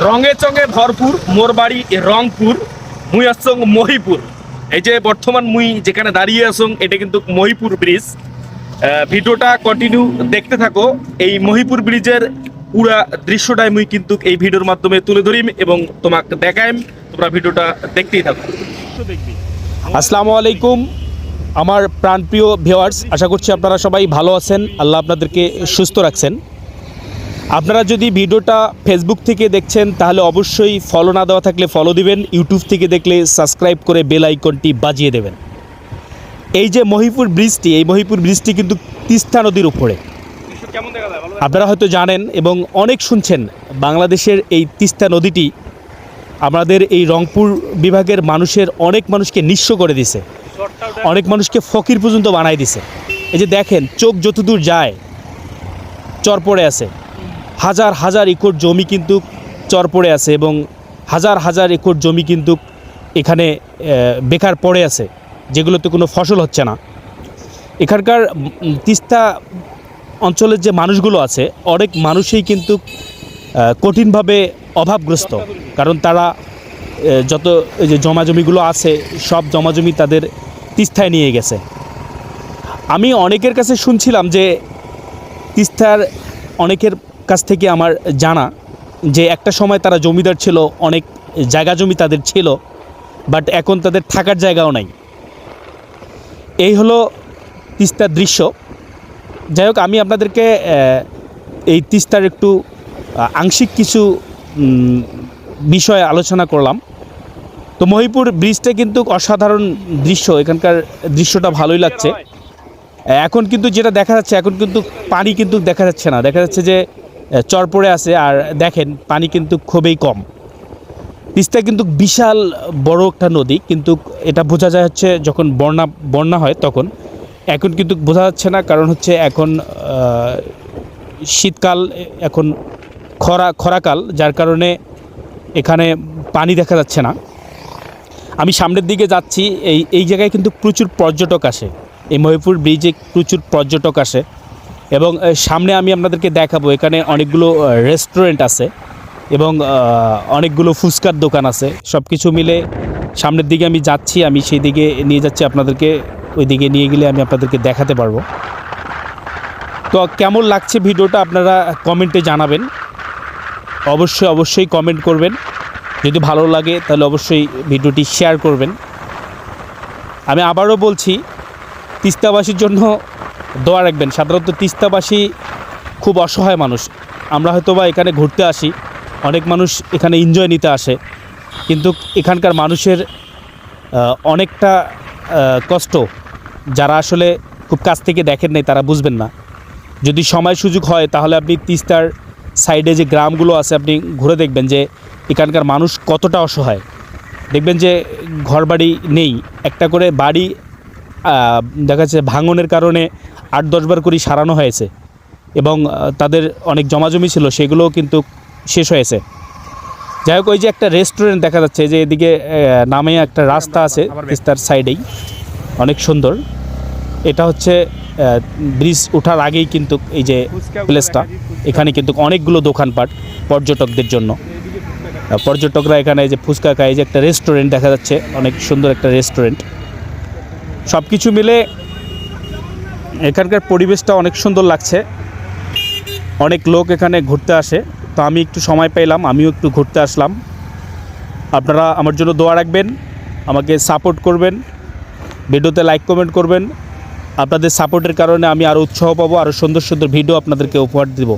রঙে চঙে ভরপুর মোর বাড়ি রংপুর, মুই আসং মহিপুর। এই যে বর্তমান মুই যেখানে দাঁড়িয়ে আসং এটা কিন্তু মহিপুর ব্রিজ। ভিডিওটা কন্টিনিউ দেখতে থাকো। এই মহিপুর ব্রিজের পুরা দৃশ্যটাই মুই কিন্তু এই ভিডিওর মাধ্যমে তুলে ধরিম এবং তোমাকে দেখাইম। তোমরা ভিডিওটা দেখতেই থাকো। আসসালামু আলাইকুম আমার প্রাণপ্রিয় ভিউয়ার্স, আশা করছি আপনারা সবাই ভালো আছেন। আল্লাহ আপনাদেরকে সুস্থ রাখছেন। আপনারা যদি ভিডিওটা ফেসবুক থেকে দেখছেন তাহলে অবশ্যই ফলো না দেওয়া থাকলে ফলো দিবেন, ইউটিউব থেকে দেখলে সাবস্ক্রাইব করে বেল আইকনটি বাজিয়ে দেবেন। এই যে মহিপুর ব্রিজটি, এই মহিপুর ব্রিজটি কিন্তু তিস্তা নদীর উপরে। আপনারা হয়তো জানেন এবং অনেক শুনছেন, বাংলাদেশের এই তিস্তা নদীটি আমাদের এই রংপুর বিভাগের অনেক মানুষকে নিঃস্ব করে দিছে, অনেক মানুষকে ফকির পর্যন্ত বানাই দিছে। এই যে দেখেন, চোখ যতদূর যায় চর পড়ে আছে, হাজার হাজার একর জমি কিন্তু চর পড়ে আছে এবং হাজার হাজার একর জমি কিন্তু এখানে বেকার পড়ে আছে, যেগুলোতে কোনো ফসল হচ্ছে না। এখানকার তিস্তা অঞ্চলের যে মানুষগুলো আছে, অনেক মানুষই কিন্তু কঠিনভাবে অভাবগ্রস্ত, কারণ তারা যত যে জমাজমিগুলো আছে সব জমাজমি তাদের তিস্তায় নিয়ে গেছে। আমি অনেকের কাছে শুনছিলাম যে তিস্তার অনেকের কাছ থেকে আমার জানা যে একটা সময় তারা জমিদার ছিল, অনেক জায়গা জমি তাদের ছিল, বাট এখন তাদের থাকার জায়গাও নাই। এই হলো তিস্তার দৃশ্য। যাই হোক, আমি আপনাদেরকে এই তিস্তার একটু আংশিক কিছু বিষয়ে আলোচনা করলাম। তো মহিপুর ব্রিজটা কিন্তু অসাধারণ দৃশ্য, এখানকার দৃশ্যটা ভালোই লাগছে। এখন কিন্তু যেটা দেখা যাচ্ছে, এখন কিন্তু পানি কিন্তু দেখা যাচ্ছে না, দেখা যাচ্ছে যে চর পড়ে আছে। আর দেখেন, পানি কিন্তু খুবই কম। তিস্তা কিন্তু বিশাল বড় একটা নদী, কিন্তু এটা বোঝা যায় হচ্ছে যখন বন্যা হয় তখন। এখন কিন্তু বোঝা যাচ্ছে না, কারণ হচ্ছে এখন শীতকাল, এখন খরাকাল, যার কারণে এখানে পানি দেখা যাচ্ছে না। আমি সামনের দিকে যাচ্ছি, এই জায়গায় কিন্তু প্রচুর পর্যটক আসে, এই মহিপুর ব্রিজে প্রচুর পর্যটক আসে। এবং সামনে আমি আপনাদেরকে দেখাবো, এখানে অনেকগুলো রেস্টুরেন্ট আছে এবং অনেকগুলো ফুচকার দোকান আছে। সব কিছু মিলে সামনের দিকে আমি যাচ্ছি, আমি সেই দিকে নিয়ে যাচ্ছি আপনাদেরকে। ওই দিকে নিয়ে গেলে আমি আপনাদেরকে দেখাতে পারবো। তো কেমন লাগছে ভিডিওটা আপনারা কমেন্টে জানাবেন, অবশ্যই কমেন্ট করবেন। যদি ভালো লাগে তাহলে অবশ্যই ভিডিওটি শেয়ার করবেন। আমি আবারও বলছি, তিস্তাবাসীর জন্য দোয়া রাখবেন। সাধারণত তিস্তাবাসী খুব অসহায় মানুষ। আমরা হয়তো বা এখানে ঘুরতে আসি, অনেক মানুষ এখানে এনজয় নিতে আসে, কিন্তু এখানকার মানুষের অনেকটা কষ্ট, যারা আসলে খুব কাছ থেকে দেখেন নাই তারা বুঝবেন না। যদি সময় সুযোগ হয় তাহলে আপনি তিস্তার সাইডে যে গ্রামগুলো আছে আপনি ঘুরে দেখবেন যে এখানকার মানুষ কতটা অসহায়। দেখবেন যে ঘরবাড়ি নেই, একটা করে বাড়ি দেখা যাচ্ছে ভাঙনের কারণে 8-10 বার করে সারানো হয়েছে এবং তাদের অনেক জমাজমি ছিল, সেগুলোও কিন্তু শেষ হয়েছে। যাই হোক, ওই যে একটা রেস্টুরেন্ট দেখা যাচ্ছে, যে এদিকে নামে একটা রাস্তা আছে তিস্তার সাইডেই, অনেক সুন্দর। এটা হচ্ছে ব্রিজ ওঠার আগেই কিন্তু এই যে প্লেসটা, এখানে কিন্তু অনেকগুলো দোকানপাট পর্যটকদের জন্য। পর্যটকরা এখানে এই যে ফুচকা খায়, এই যে একটা রেস্টুরেন্ট দেখা যাচ্ছে, অনেক সুন্দর একটা রেস্টুরেন্ট। সব কিছু মিলে এখানকার পরিবেশটা অনেক সুন্দর লাগছে। অনেক লোক এখানে ঘুরতে আসে, তো আমি একটু সময় পেলাম, আমিও একটু ঘুরতে আসলাম। আপনারা আমার জন্য দোয়া রাখবেন, আমাকে সাপোর্ট করবেন, ভিডিওতে লাইক কমেন্ট করবেন। আপনাদের সাপোর্টের কারণে আমি আরও উৎসাহ পাবো, আরও সুন্দর সুন্দর ভিডিও আপনাদেরকে উপহার দেব।